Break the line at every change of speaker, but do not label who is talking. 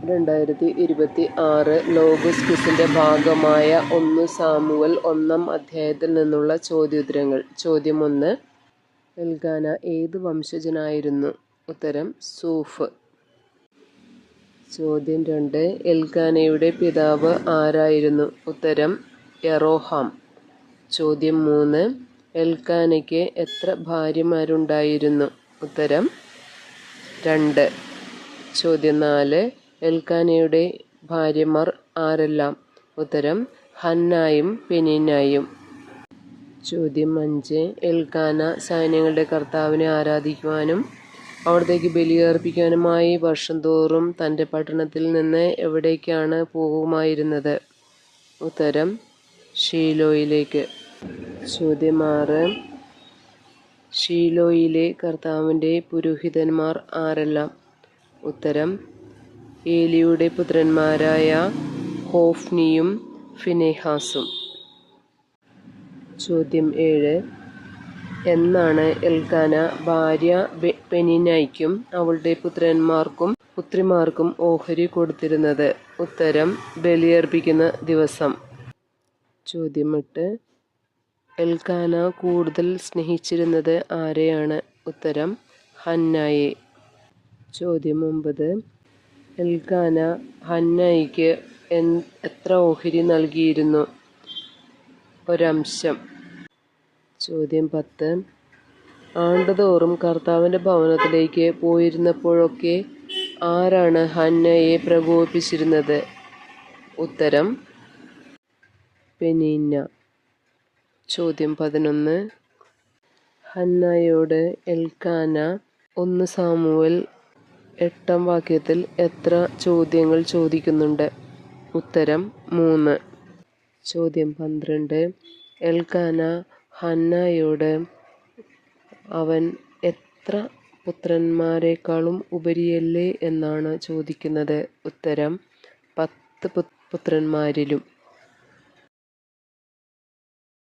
2026 logos ക്വിസിൻ്റെ ഭാഗമായ 1 Samuel 1-ാം അധ്യായത്തിൽ നിന്നുള്ള ചോദ്യോത്തരങ്ങൾ. ചോദ്യം 1. എൽക്കാന ഏത് വംശജനായിരുന്നു? ഉത്തരം സൂഫ്. ചോദ്യം 2. എൽക്കാനയുടെ പിതാവ് ആരായിരുന്നു? ഉത്തരം യെറോഹാം. ചോദ്യം 3. എൽക്കാനയ്ക്ക് എത്ര ഭാര്യമാരുണ്ടായിരുന്നു? ഉത്തരം 2. ചോദ്യം 4. എൽക്കാനയുടെ ഭാര്യമാർ ആരെല്ലാം? ഉത്തരം ഹന്നായും പെനീന്നായും. ചോദ്യം 5. എൽക്കാന സൈന്യങ്ങളുടെ കർത്താവിനെ ആരാധിക്കുവാനും അവിടത്തേക്ക് ബലിയർപ്പിക്കാനുമായി വർഷം തോറും തൻ്റെ പട്ടണത്തിൽ നിന്ന് എവിടേക്കാണ് പോകുമായിരുന്നത്? ഉത്തരം ഷീലോയിലേക്ക്. ചോദ്യം 6. ഷീലോയിലെ കർത്താവിൻ്റെ പുരോഹിതന്മാർ ആരെല്ലാം? ഉത്തരം ഏലിയുടെ പുത്രന്മാരായ ഹോഫ്നിയും ഫിനെഹാസും. ചോദ്യം 7. എന്നാണ് എൽക്കാന ഭാര്യ പെനീന്നയ്ക്കും അവളുടെ പുത്രന്മാർക്കും പുത്രിമാർക്കും ഓഹരി കൊടുത്തിരുന്നത്? ഉത്തരം ബലിയർപ്പിക്കുന്ന ദിവസം. ചോദ്യം 8. എൽക്കാന കൂടുതൽ സ്നേഹിച്ചിരുന്നത് ആരെയാണ്? ഉത്തരം ഹന്നായെ. ചോദ്യം 9. എൽക്കാന ഹന്നായിക്ക് എത്ര ഓഹരി നൽകിയിരുന്നു? ഒരംശം. ചോദ്യം 10. ആണ്ടുതോറും കർത്താവിൻ്റെ ഭവനത്തിലേക്ക് പോയിരുന്നപ്പോഴൊക്കെ ആരാണ് ഹന്നയെ പ്രകോപിപ്പിച്ചിരുന്നത്? ഉത്തരം പെനീന്ന. ചോദ്യം 11. ഹന്നായോട് എൽക്കാന 1 സാമുവേൽ 8-ാം വാക്യത്തിൽ എത്ര ചോദ്യങ്ങൾ ചോദിക്കുന്നുണ്ട്? ഉത്തരം 3. ചോദ്യം 12. എൽക്കാന ഹന്നായോട് അവൻ എത്ര പുത്രന്മാരെക്കാളും ഉപരിയല്ലേ എന്നാണ് ചോദിക്കുന്നത്? ഉത്തരം 10 പുത്രന്മാരിലും.